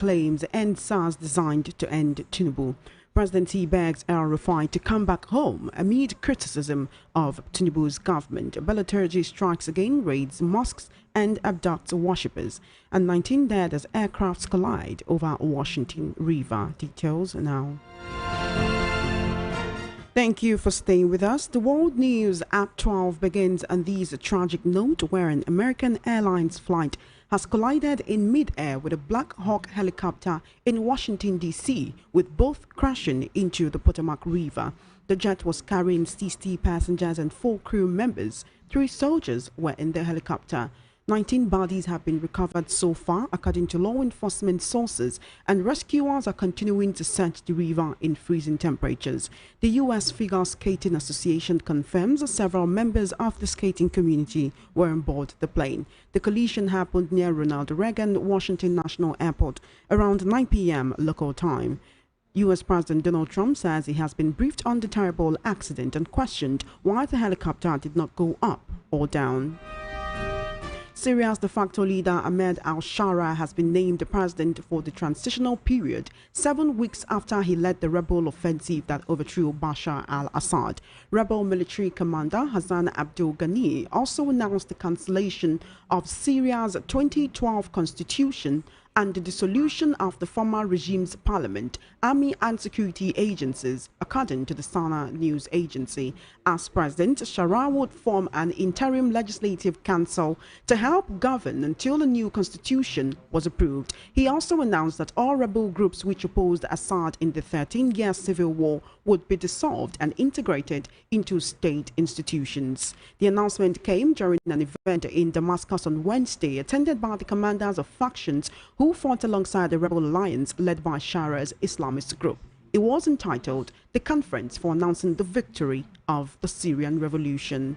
claims Endsars designed to end Tinubu. Presidency begs El-Rufai to come back home amid criticism of Tinubu's government. Belaturgy strikes again, raids mosques and abducts worshippers. And 19 dead as aircrafts collide over Washington River. Details now. Thank you for staying with us. The World News at 12 begins on this tragic note where an American Airlines flight has collided in mid-air with a Black Hawk helicopter in Washington, D.C., with both crashing into the Potomac River. The jet was carrying 60 passengers and 4 crew members. 3 soldiers were in the helicopter. 19 bodies have been recovered so far, according to law enforcement sources, and rescuers are continuing to search the river in freezing temperatures. The U.S. Figure Skating Association confirms several members of the skating community were on board the plane. The collision happened near Ronald Reagan Washington National Airport around 9 p.m. local time. U.S. President Donald Trump says he has been briefed on the terrible accident and questioned why the helicopter did not go up or down. Syria's de facto leader Ahmed al-Shara has been named the president for the transitional period, 7 weeks after he led the rebel offensive that overthrew Bashar al-Assad. Rebel military commander Hassan Abdul Ghani also announced the cancellation of Syria's 2012 constitution and the dissolution of the former regime's parliament, army and security agencies, according to the Sana news agency. As president, Shara would form an interim legislative council to help govern until a new constitution was approved. He also announced that all rebel groups which opposed Assad in the 13-year civil war would be dissolved and integrated into state institutions. The announcement came during an event in Damascus on Wednesday, attended by the commanders of factions who fought alongside the rebel alliance led by Shara's Islamist group. It was entitled The Conference for Announcing the Victory of the Syrian Revolution.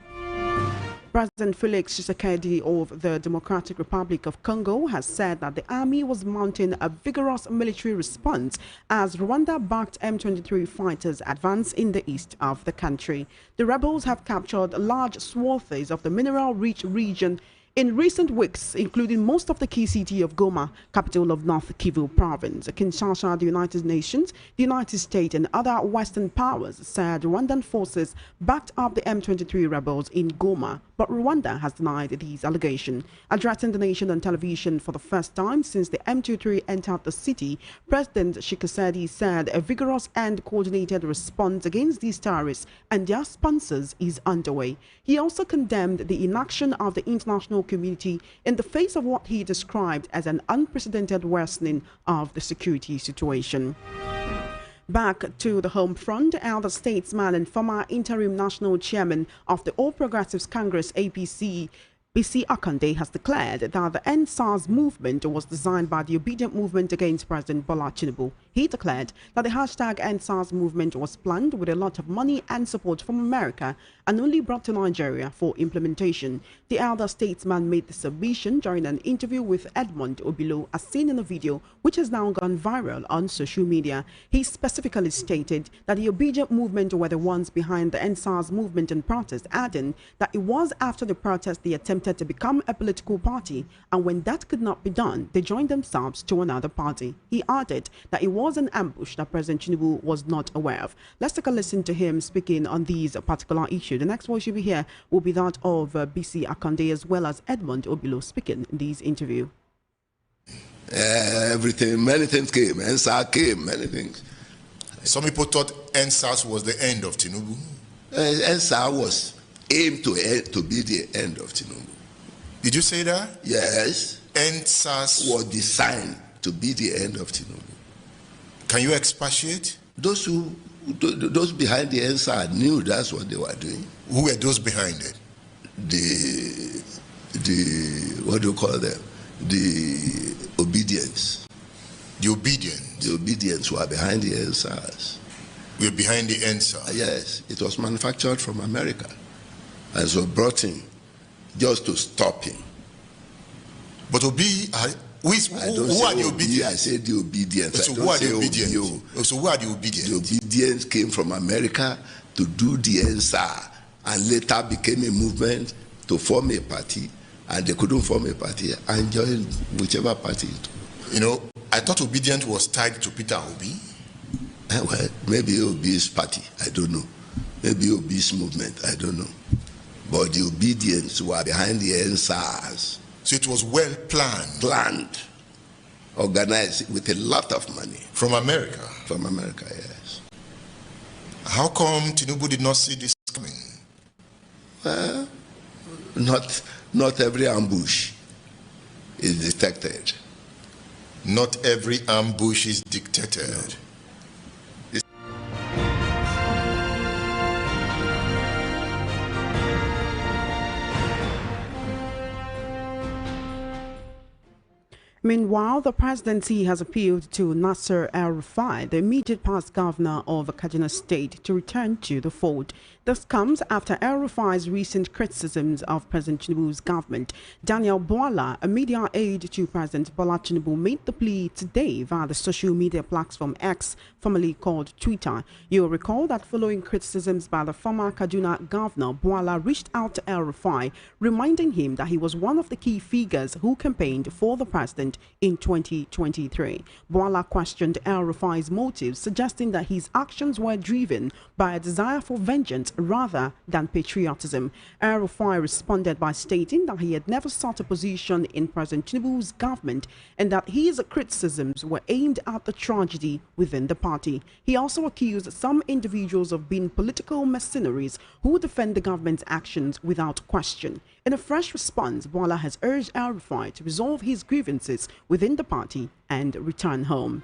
President Felix Tshisekedi of the Democratic Republic of Congo has said that the army was mounting a vigorous military response as Rwanda-backed M23 fighters advance in the east of the country. The rebels have captured large swathes of the mineral-rich region in recent weeks, including most of the key city of Goma, capital of North Kivu province. Kinshasa, the United Nations, the United States and other Western powers said Rwandan forces backed up the M23 rebels in Goma, but Rwanda has denied these allegations. Addressing the nation on television for the first time since the M23 entered the city, President Tshisekedi said a vigorous and coordinated response against these terrorists and their sponsors is underway. He also condemned the inaction of the international community in the face of what he described as an unprecedented worsening of the security situation. Back to the home front, elder statesman and former interim national chairman of the All Progressives Congress APC, Bisi Akande, has declared that the Endsars movement was designed by the Obedient movement against President Bola Tinubu. He declared that the hashtag Endsars movement was planned with a lot of money and support from America and only brought to Nigeria for implementation. The elder statesman made the submission during an interview with Edmond Obilo, as seen in a video which has now gone viral on social media. He specifically stated that the Obedient movement were the ones behind the Endsars movement and protest, adding that it was after the protest they attempted to become a political party, and when that could not be done, they joined themselves to another party. He added that it was an ambush that President Tinubu was not aware of. Let's take a listen to him speaking on these particular issue. The next voice you'll be here will be that of Bisi Akande as well as Edmond Obilo speaking in this interview. Everything, many things came. Endsars came, many things. Some people thought Endsars was the end of Tinubu. Endsars was aimed to be the end of Tinubu. Did you say that? Yes. Endsars was designed to be the end of Tinubu. Can you expatiate? Those behind the Endsars knew that's what they were doing. Who were those behind it? What do you call them? The Obidients. The Obidients? The Obidients were behind the Endsars. We're behind the Endsars? Yes. It was manufactured from America and so brought in just to stop him. But who are the Obedients? I said the Obedients. So who are the Obedients? So who are the Obedients? The Obedients came from America to do the Endsars and later became a movement to form a party, and they couldn't form a party and join whichever party. You know, I thought Obidient was tied to Peter Obi. Well, maybe Obi's party, I don't know. Maybe Obi's movement, I don't know. But the Obidients were behind the Endsars. So it was well planned. Planned, organized with a lot of money. From America? From America, yes. How come Tinubu did not see this coming? Well, not every ambush is detected. Not every ambush is dictated. No. Meanwhile, the presidency has appealed to Nasser El-Rufai, the immediate past governor of Kaduna State, to return to the fold. This comes after El-Rufai's recent criticisms of President Tinubu's government. Daniel Bwala, a media aide to President Bola Tinubu, made the plea today via the social media platform X, formerly called Twitter. You'll recall that following criticisms by the former Kaduna governor, Bwala reached out to El-Rufai, reminding him that he was one of the key figures who campaigned for the president in 2023. Bwala questioned El-Rufai's motives, suggesting that his actions were driven by a desire for vengeance rather than patriotism. El-Rufai responded by stating that he had never sought a position in President Tinubu's government and that his criticisms were aimed at the tragedy within the party. He also accused some individuals of being political mercenaries who defend the government's actions without question. In a fresh response, Bwala has urged El-Rufai to resolve his grievances within the party and return home.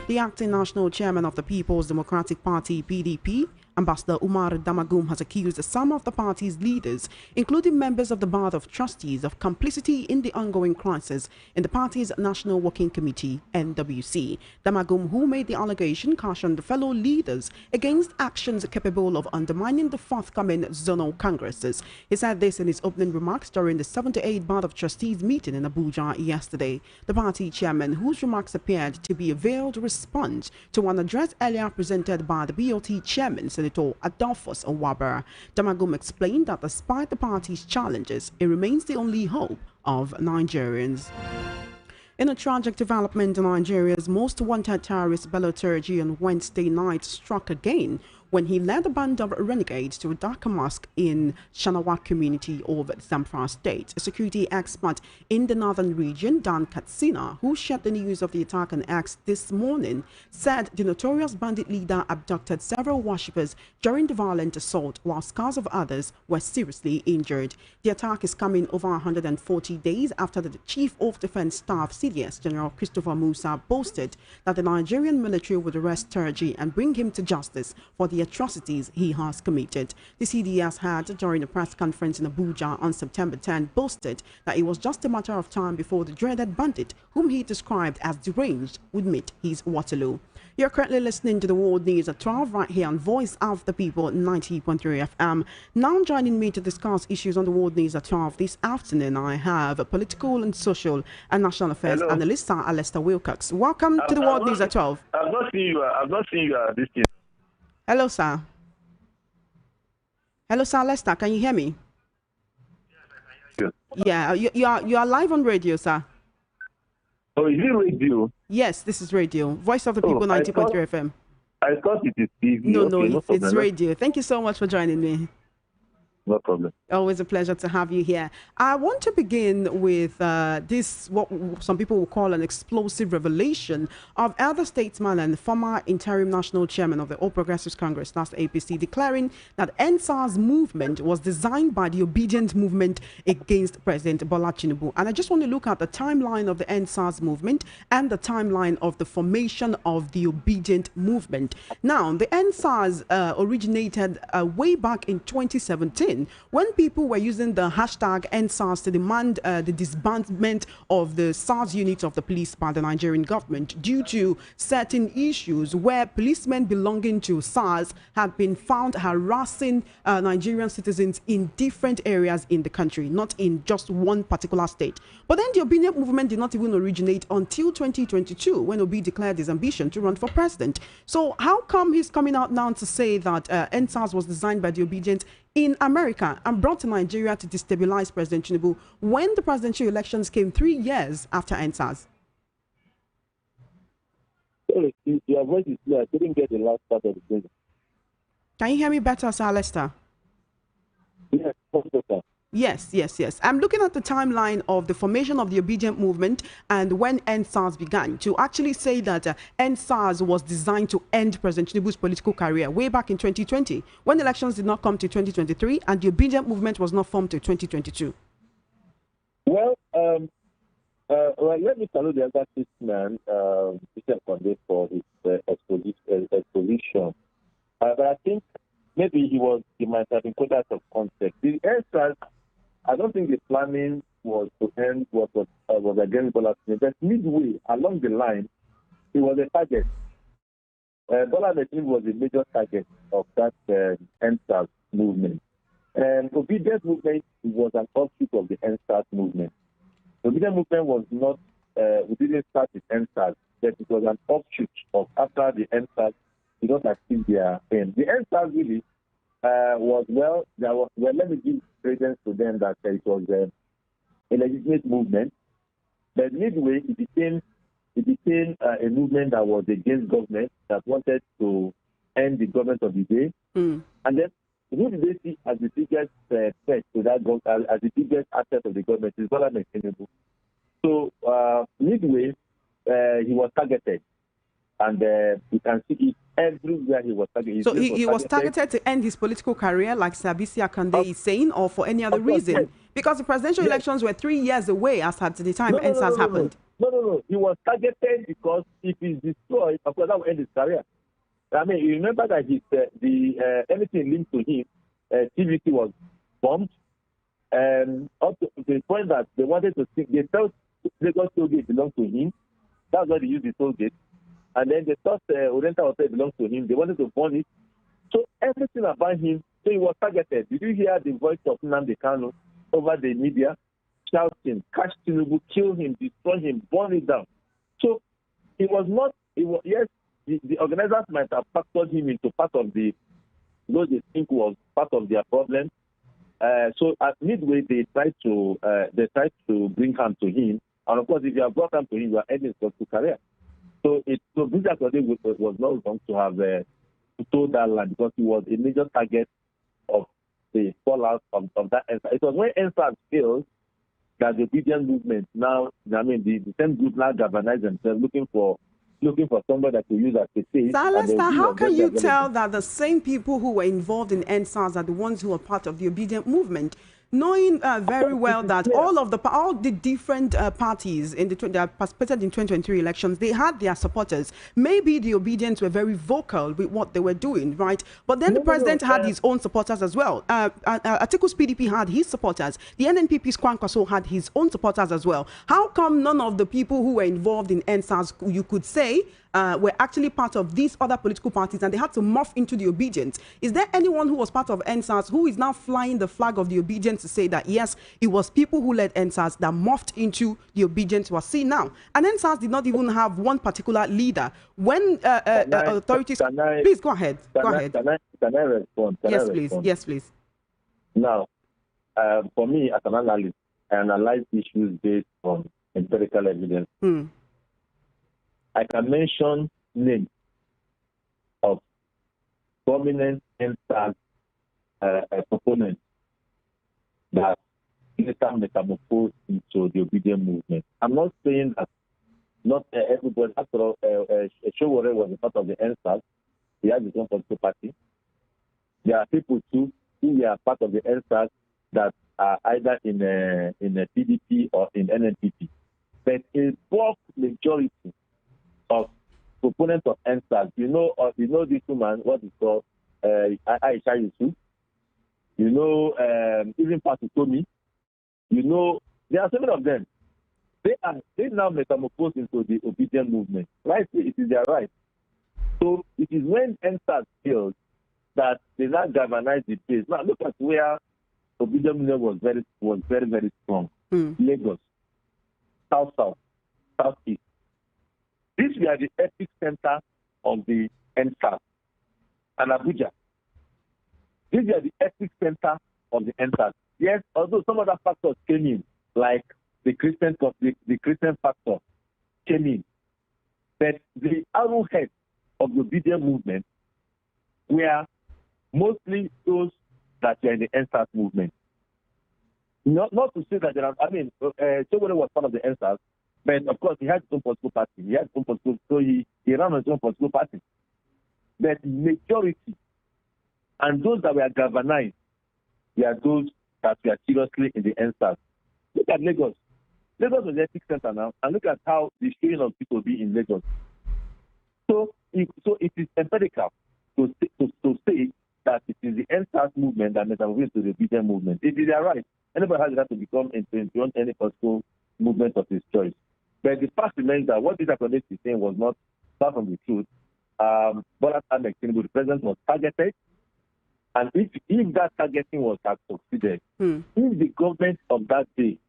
The acting national chairman of the People's Democratic Party, PDP, Ambassador Umar Damagum, has accused some of the party's leaders, including members of the Board of Trustees, of complicity in the ongoing crisis in the party's National Working Committee, NWC. Damagum, who made the allegation, cautioned fellow leaders against actions capable of undermining the forthcoming zonal congresses. He said this in his opening remarks during the 78th Board of Trustees meeting in Abuja yesterday. The party chairman, whose remarks appeared to be a veiled response to an address earlier presented by the BOT chairman, Senator Adolphus Owabara. Damagum explained that despite the party's challenges, it remains the only hope of Nigerians. In a tragic development, Nigeria's most wanted terrorist Bello Turji on Wednesday night struck again when he led a band of renegades to a dark mosque in Shanawa community of Zamfara State. A security expert in the northern region, Dan Katsina, who shared the news of the attack on X this morning, said the notorious bandit leader abducted several worshippers during the violent assault, while scores of others were seriously injured. The attack is coming over 140 days after the Chief of Defense Staff, CDS, General Christopher Musa, boasted that the Nigerian military would arrest Turji and bring him to justice for the atrocities he has committed. The CDS had, during a press conference in Abuja on September 10, boasted that it was just a matter of time before the dreaded bandit, whom he described as deranged, would meet his Waterloo. You're currently listening to the World News at 12 right here on Voice of the People 90.3 FM. Now joining me to discuss issues on the World News at 12 this afternoon, I have political and social and national affairs analyst, Sir Alistair Wilcox. Welcome to the World News at 12. I've not seen you this thing. Hello, sir. Hello, Sir Lester. Can you hear me? Yes. Yeah, you are live on radio, sir. Oh, is it radio? Yes, this is radio. Voice of the People 90.3 FM. I thought it is TV. No, it's radio. Thank you so much for joining me. No problem. Always a pleasure to have you here. I want to begin with this, what some people will call an explosive revelation of elder statesman and former interim national chairman of the All Progressives Congress, that's APC, declaring that Endsars movement was designed by the Obedient movement against President Bola Tinubu. And I just want to look at the timeline of the Endsars movement and the timeline of the formation of the Obedient movement. Now, the Endsars originated way back in 2017 when people were using the hashtag Endsars to demand the disbandment of the SARS unit of the police by the Nigerian government due to certain issues where policemen belonging to SARS had been found harassing Nigerian citizens in different areas in the country, not in just one particular state. But then the Obedient movement did not even originate until 2022 when Obi declared his ambition to run for president. So how come he's coming out now to say that Endsars was designed by the Obedient in America and brought to Nigeria to destabilize President Tinubu when the presidential elections came 3 years after Endsars? Sorry, your voice is clear. I couldn't get the last part of the thing. Can you hear me better, Sir Lester? Yes, sir. Yes. I'm looking at the timeline of the formation of the Obedient movement and when Endsars began to actually say that Endsars was designed to end President Tinubu's political career way back in 2020 when elections did not come to 2023 and the Obedient movement was not formed till 2022. Well, let me salute the other man, Mr. Akande, for his exposition. But I think maybe he might have been put out of context. The Endsars, I don't think the planning was to end what was against Bola Tinubu. But midway along the line, it was a target. Bola Tinubu was a major target of that Endsars movement. And Obedience movement was an offshoot of the Endsars movement. The Obedience movement was not, we didn't start with Endsars, but it was an offshoot of after the Endsars did not achieve their aim. The Endsars really let me give credence to them that it was a legitimate movement. But midway, it became a movement that was against government, that wanted to end the government of the day. And then, who did they see as the biggest threat to that government, as the biggest asset of the government is Bola Tinubu. So, midway, he was targeted. And you can see it everywhere he was targeted. So he was targeted to end his political career, like Bisi Akande is saying, or for any other reason? Yes. Because the presidential elections were 3 years away as at the time Endsars happened. No. He was targeted because if he's destroyed, of course, that will end his career. I mean, you remember that anything linked to him, TVC was bombed, and up to the point that they wanted to think, they felt Lagos Tollgate belonged to him. That's why they used the Tollgate. And then they thought Oriental Hotel belonged to him. They wanted to burn it. So everything about him, so he was targeted. Did you hear the voice of Nnamdi Kanu over the media shouting, catch Tinubu, kill him, destroy him, burn it down? So he was not, yes, the organizers might have factored him into part of they think was part of their problem. So at midway, they tried to bring harm to him. And of course, if you have brought harm to him, you are ending his political career. So Bisi Akande was not wrong to have told that land because he was a major target of the fallout of that Endsars. It was when Endsars failed that the Obedient movement now, I mean, the same group now galvanized themselves looking for somebody that could use as a face. Sir Lester, how can you tell that the same people who were involved in Endsars are the ones who are part of the Obedient movement? Knowing very well that all the different parties that participated in 2023 elections, they had their supporters. Maybe the Obidients were very vocal with what they were doing, right? But then the president had his own supporters as well. Atiku's PDP had his supporters. The NNPP's Kwankwaso had his own supporters as well. How come none of the people who were involved in Endsars, you could say, were actually part of these other political parties and they had to morph into the Obedients? Is there anyone who was part of Endsars who is now flying the flag of the Obedients to say that, yes, it was people who led Endsars that morphed into the Obedients we are seeing now? And Endsars did not even have one particular leader. When authorities... Please, go ahead. Can I respond? Yes, please. Now, for me, as an analyst, I analyze issues based on empirical evidence. I can mention names of prominent Endsars proponents that later metamorphosed into the Obedient movement. I'm not saying that not everybody, after all, Showore was a part of the Endsars. He has his own political party. There are people too who are part of the Endsars that are either in a PDP or in NNPP. But a bulk majority of proponents of Endsars, you know this woman, what is called Aisha Yusuf. You know, even Pastor Tommy. You know, there are so many of them. They now metamorphose into the Obedient movement. Right? It is their right. So it is when Endsars failed that they now galvanize the base. Now look at where Obedient movement was very, very strong. Lagos, South, Southeast. These were the epic center of the Endsars. And Abuja. These were the epic center of the Endsars. Yes, although some other factors came in, like the Christian factor came in. But the arrowhead of the Obidient movement were mostly those that were in the Endsars movement. Not to say that there are, Chowore was part of the Endsars, but of course he had his own political party. He had his own political, so he ran on his own political party. But majority and those that were galvanized were those that were seriously in the Endsars. Look at Lagos. Lagos was the ethnic center now, and look at how the showing of people be in Lagos. So it is empirical to say that it is the Endsars movement that metamorphosed to the Obidient movement. It is their right. Anybody has the right to become into any political movement of his choice. But the fact remains that what this Akande is saying was not far from the truth. But Tinubu, the president, was targeted. And if that targeting was succeeded, if the government of that day,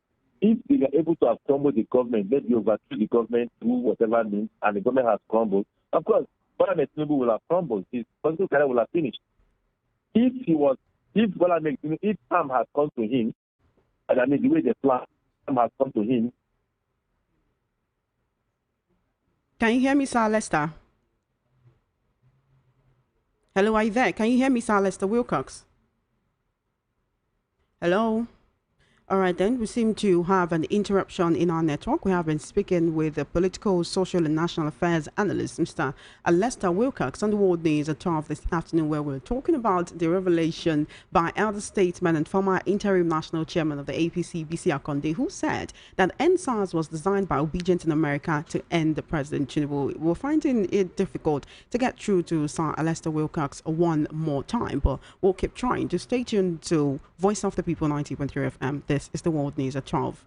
if they were able to have crumbled the government, maybe overthrew the government through whatever means, and the government has crumbled, of course, Tinubu will have crumbled. His political career will have finished. If Sam has come to him, and the way the plan Sam has come to him. Can you hear me, Sir Lester? Hello, are you there? Can you hear me, Sir Lester Wilcox? Hello? All right, then. We seem to have an interruption in our network. We have been speaking with the political, social, and national affairs analyst, Mr. Lester Wilcox, on the World News at 12 this afternoon, where we're talking about the revelation by elder statesman and former interim national chairman of the APC, Bisi Akande, who said that Endsars was designed by Obidients in America to end the President Tinubu. We're finding it difficult to get through to Sir Lester Wilcox one more time, but we'll keep trying. Just stay tuned to Voice of the People 90.3 FM. This is the World News at 12.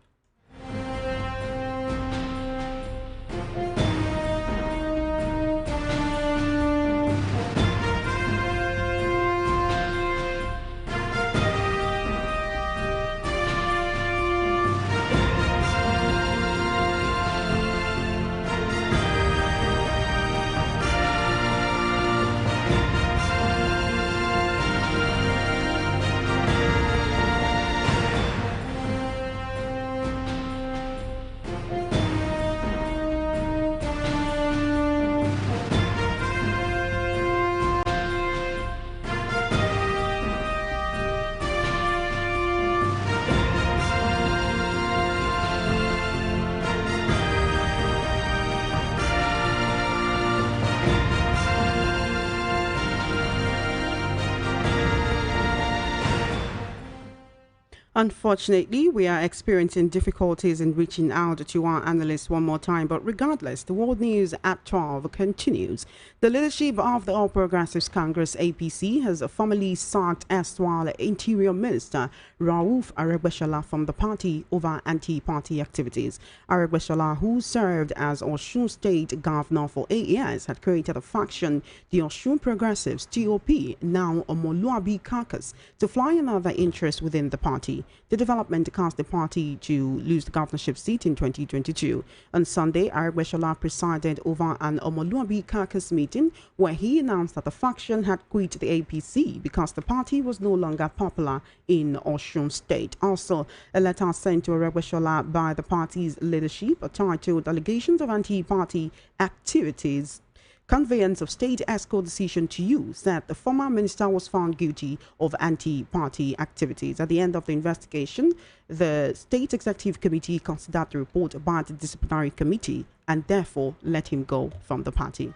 Unfortunately, we are experiencing difficulties in reaching out to our analysts one more time, but regardless, the World News at 12 continues. The leadership of the All Progressives Congress, APC, has formally sacked erstwhile Interior Minister Rauf Aregbesola from the party over anti-party activities. Aregbesola, who served as Osun State Governor for 8 years, had created a faction, the Osun Progressives, TOP, now Omoluabi Caucus, to fly another interest within the party. The development caused the party to lose the governorship seat in 2022. On Sunday, Aregbesola presided over an Omoluabi Caucus meeting where he announced that the faction had quit the APC because the party was no longer popular in Osun State. Also, a letter sent to Aregbesola by the party's leadership titled Allegations of Anti-Party Activities, Conveyance of State ESCO Decision to You, said the former minister was found guilty of anti-party activities. At the end of the investigation, the State Executive Committee considered the report by the disciplinary committee and therefore let him go from the party.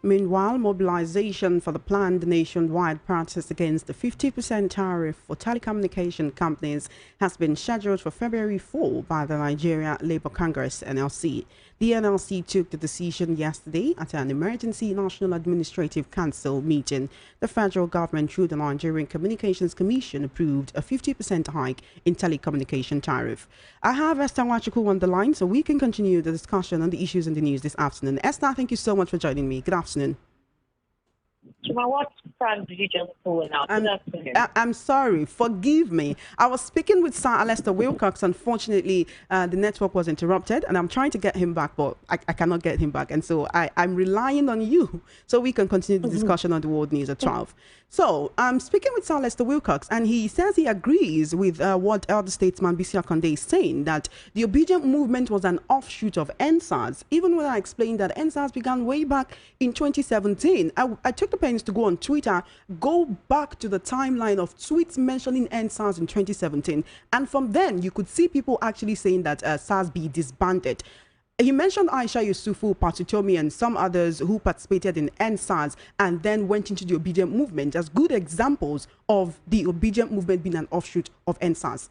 Meanwhile, mobilization for the planned nationwide protest against the 50% tariff for telecommunication companies has been scheduled for February 4 by the Nigeria Labour Congress, NLC. The NLC took the decision yesterday at an emergency National Administrative Council meeting. The federal government, through the Nigerian Communications Commission, approved a 50% hike in telecommunication tariff. I have Esther Wachuku on the line, so we can continue the discussion on the issues in the news this afternoon. Esther, thank you so much for joining me. Good afternoon. What prank did you just pull now? I'm sorry. Forgive me. I was speaking with Sir Alistair Wilcox. Unfortunately, the network was interrupted, and I'm trying to get him back, but I cannot get him back. And so I'm relying on you so we can continue the discussion on the world news at 12. So I'm speaking with Sir Alistair Wilcox, and he says he agrees with what elder statesman Bisi Akande is saying, that the Obedient movement was an offshoot of Endsars. Even when I explained that Endsars began way back in 2017, I took the pains to go on Twitter, go back to the timeline of tweets mentioning Endsars in 2017, and from then you could see people actually saying that SARS be disbanded. He mentioned Aisha Yusufu, Patutomi, and some others who participated in Endsars and then went into the Obedient movement as good examples of the Obedient movement being an offshoot of Endsars.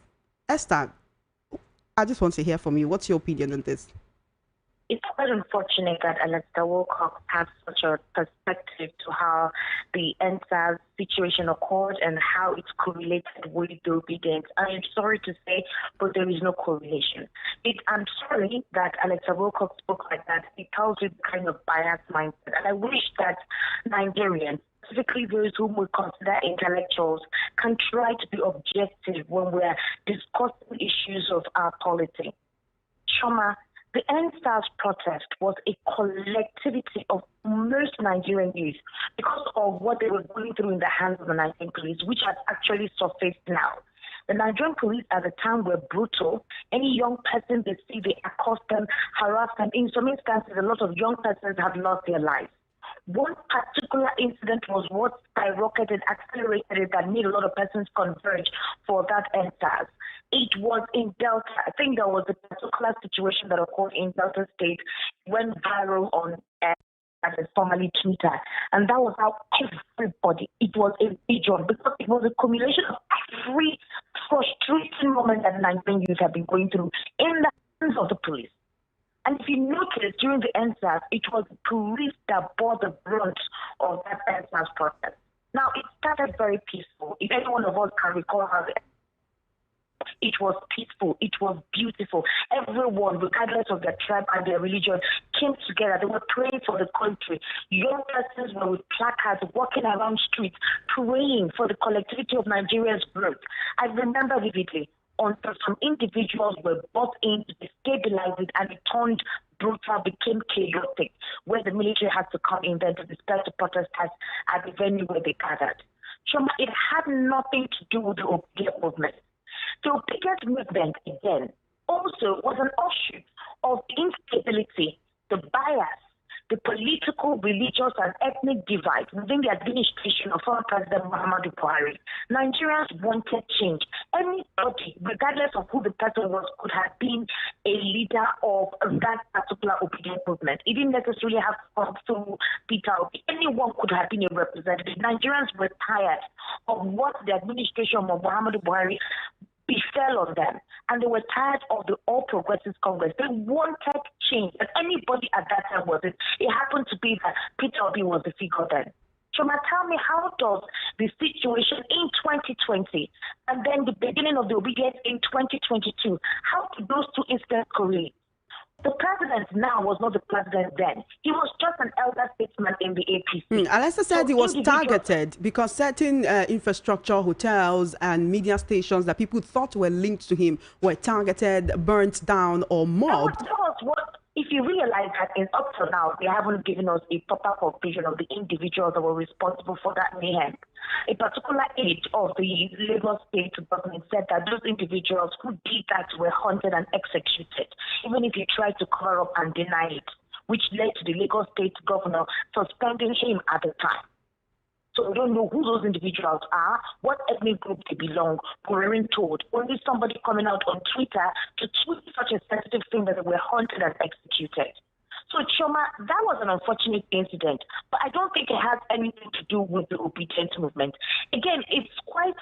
Esther, I just want to hear from you. What's your opinion on this? It's quite unfortunate that Alistair Wilcox has such a perspective to how the Endsars situation occurred and how it's correlated with the Obedients. I'm sorry to say, but there is no correlation. I'm sorry that Alistair Wilcox spoke like that. It tells you the kind of biased mindset. And I wish that Nigerians, specifically those whom we consider intellectuals, can try to be objective when we're discussing issues of our politics. Choma, the Endsars protest was a collectivity of most Nigerian youth because of what they were going through in the hands of the Nigerian police, which has actually surfaced now. The Nigerian police at the time were brutal. Any young person they see, they accost them, harass them. In some instances, a lot of young persons have lost their lives. One particular incident was what skyrocketed, accelerated it, that made a lot of persons converge for that Endsars. It was in Delta. I think there was a particular situation that occurred in Delta State, went viral on as it's formerly Twitter. And that was how everybody, it was a vision, because it was a accumulation of every frustrating moment that Nigerian youth have been going through in the hands of the police. And if you notice, during the Endsars, it was the police that bore the brunt of that Endsars protest. Now, it started very peaceful. If any one of us can recall how it was peaceful, it was beautiful. Everyone, regardless of their tribe and their religion, came together. They were praying for the country. Young persons were with placards, walking around streets, praying for the collectivity of Nigeria's growth. I remember vividly until some individuals were brought in to destabilize it, and it turned brutal, became chaotic, where the military had to come in then to disperse the protesters at the venue where they gathered. Choma, it had nothing to do with the Obedient movement. The Obedient movement, again, also was an offshoot of instability, the bias, the political, religious, and ethnic divide within the administration of former President Muhammadu Buhari. Nigerians wanted change. Anybody, regardless of who the person was, could have been a leader of that particular Obedient movement. It didn't necessarily have to come through Peter Obi. Anyone could have been a representative. Nigerians were tired of what the administration of Muhammadu Buhari befell on them, and they were tired of the All Progressives Congress. They wanted change, and anybody at that time was it. It happened to be that Peter Obi was the figure then. Choma, tell me, how does the situation in 2020 and then the beginning of the Obedience in 2022, how do those two incidents correlate? The president now was not the president then. He was just an elder statesman in the APC. Alistair said he was targeted because certain infrastructure, hotels, and media stations that people thought were linked to him were targeted, burnt down, or mobbed. That was what, if you realize that up to now, they haven't given us a proper vision of the individuals that were responsible for that mayhem. A particular aide of the Lagos State government said that those individuals who did that were hunted and executed, even if you tried to cover up and deny it, which led to the Lagos State governor suspending him at the time. So we don't know who those individuals are, what ethnic group they belong. We weren't told. Only somebody coming out on Twitter to tweet such a sensitive thing that they were hunted and executed. So, Choma, that was an unfortunate incident, but I don't think it has anything to do with the Obedient movement. Again, it's quite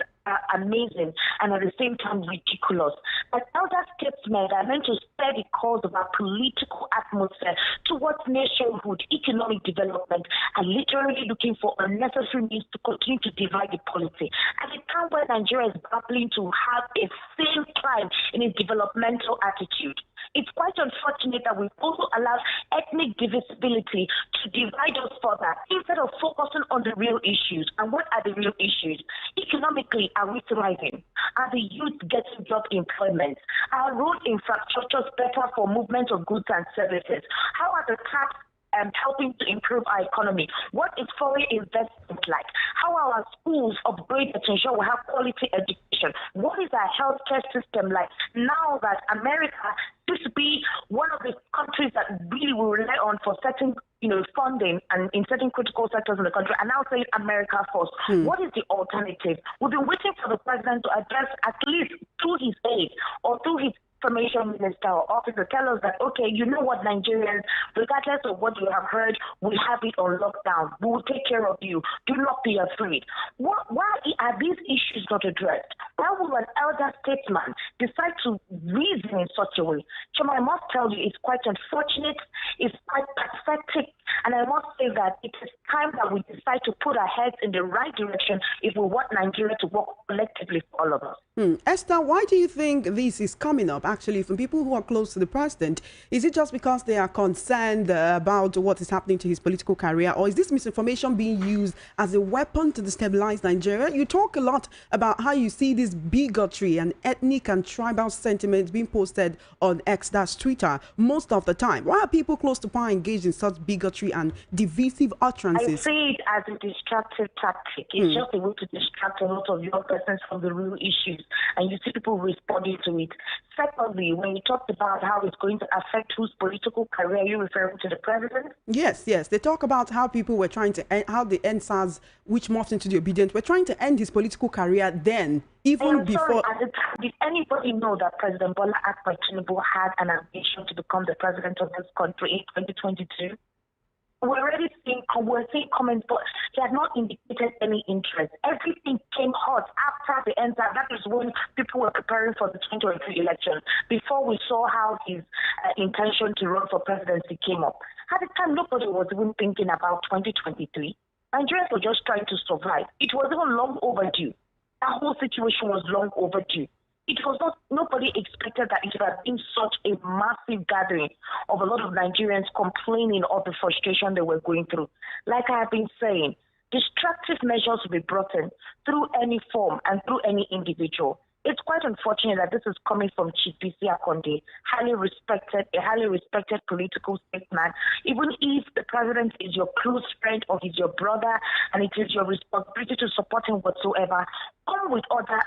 amazing and at the same time ridiculous that elder statesmen that are meant to steer the course of our political atmosphere towards nationhood, economic development, are literally looking for unnecessary means to continue to divide the polity. At a time where Nigeria is grappling to have a same climb in its developmental attitude, it's quite unfortunate that we've also allowed ethnic divisibility to divide us further instead of focusing on the real issues. And what are the real issues? Economically, are we thriving? Are the youth getting job employment? Are road infrastructures better for movement of goods and services? How are the tax helping to improve our economy? What is foreign investment like? How are our schools upgraded to ensure we have quality education? What is our healthcare system like now that America used to be one of the countries that really will rely on for certain funding and in certain critical sectors in the country, and now say America first. What is the alternative? We've been waiting for the president to address, at least through his aide or through his information minister or officer, tell us that, okay, you know what, Nigerians, regardless of what you have heard, we have it on lockdown. We will take care of you. Do not be afraid. Why are these issues not addressed? Why will an elder statesman decide to reason in such a way? Chema, I must tell you, it's quite unfortunate, it's quite pathetic, and I must say that it is time that we decide to put our heads in the right direction if we want Nigeria to work collectively for all of us. Esther, why do you think this is coming up actually from people who are close to the president? Is it just because they are concerned about what is happening to his political career, or is this misinformation being used as a weapon to destabilize Nigeria? You talk a lot about how you see this bigotry and ethnic and tribal sentiments being posted on X, that's Twitter, most of the time. Why are people close to power engaged in such bigotry and divisive utterances? I see it as a distractive tactic. It's just a way to distract a lot of young persons from the real issues, and you see people responding to it. Secondly, when you talked about how it's going to affect whose political career, are you referring to the president? Yes. They talk about how people were trying to end, how the Endsars, which morphed into the Obidients, were trying to end his political career then, even before. Sorry, at the time, did anybody know that President Bola Ahmed Tinubu had an ambition to become the president of this country in 2022? We're already seeing comments, but he had not indicated any interest. Everything came hot after the end. That is when people were preparing for the 2023 election, before we saw how his intention to run for presidency came up. At the time, nobody was even thinking about 2023. Nigerians were just trying to survive. It was even long overdue. That whole situation was long overdue. It was not, nobody expected that it would have been such a massive gathering of a lot of Nigerians complaining of the frustration they were going through. Like I have been saying, destructive measures will be brought in through any form and through any individual. It's quite unfortunate that this is coming from Chief Bisi Akande, a highly respected political statesman. Even if the president is your close friend or is your brother and it is your responsibility to support him whatsoever, come with other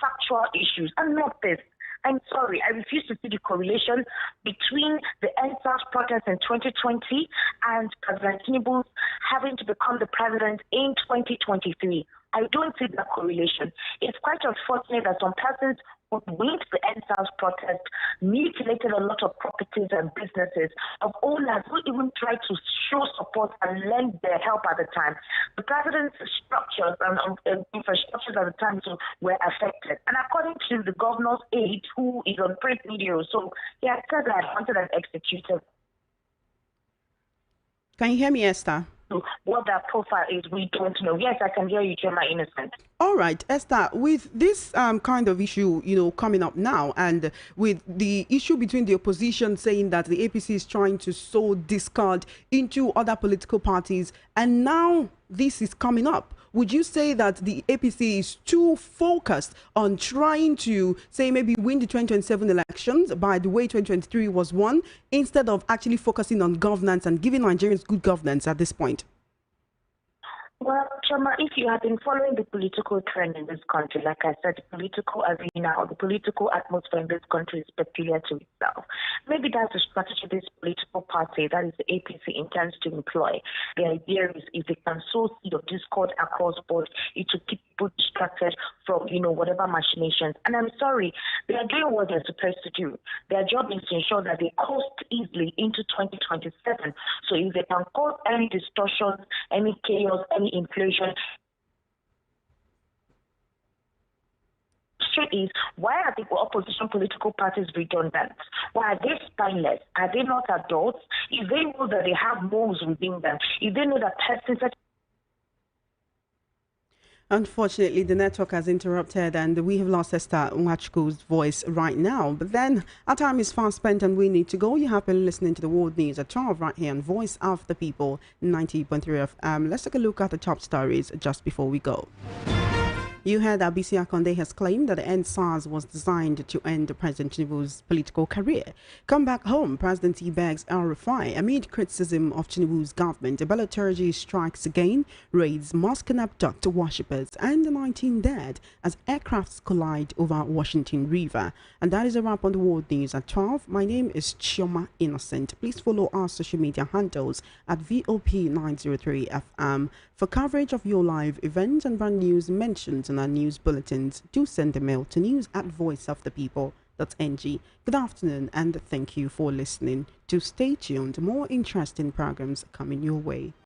factual issues and not this. I'm sorry, I refuse to see the correlation between the Endsars protest in 2020 and President Tinubu having to become the president in 2023. I don't see that correlation. It's quite unfortunate that some persons who went to the Endsars protest mutilated a lot of properties and businesses of owners who even tried to show support and lend their help at the time. The president's structures and infrastructures at the time were affected. And according to the governor's aide, who is on print media, so he had said that I wanted and executed. Can you hear me, Esther? What that profile is, we don't know. Yes, I can hear you, Chema, innocent. All right, Esther, with this kind of issue, coming up now, and with the issue between the opposition saying that the APC is trying to sow discord into other political parties, and now this is coming up, would you say that the APC is too focused on trying to, say, maybe win the 2027 elections by the way 2023 was won, instead of actually focusing on governance and giving Nigerians good governance at this point? Well, Chama, if you have been following the political trend in this country, like I said, the political arena or the political atmosphere in this country is peculiar to itself. Maybe that's the strategy this political party, that is the APC, intends to employ. The idea is if they can sow seed of discord across board, it will keep people distracted from, whatever machinations. And I'm sorry, they are doing what they're supposed to do. Their job is to ensure that they coast easily into 2027. So if they can cause any distortions, any chaos, any inflation, question is, why are the opposition political parties redundant? Why are they spineless? Are they not adults? If they know that they have moles within them, if they know that persons such. Unfortunately, the network has interrupted and we have lost Esther Nwachukwu's voice right now. But then our time is fast spent and we need to go. You have been listening to the World News at 12 right here on Voice of the People 90.3 FM. Let's take a look at the top stories just before we go. You heard that Bisi Akande has claimed that the Endsars was designed to end President Tinubu's political career. Come back home, President begs El-Rufai amid criticism of Tinubu's government. Ebola Turkey strikes again, raids mosque and abduct worshippers, and the 19 dead as aircrafts collide over Washington River. And that is a wrap on the World News at 12. My name is Chioma Innocent. Please follow our social media handles at VOP903FM. For coverage of your live events and brand news mentioned in our news bulletins, do send a mail to news@voiceofthepeople.ng. Good afternoon and thank you for listening. To stay tuned, more interesting programs coming your way.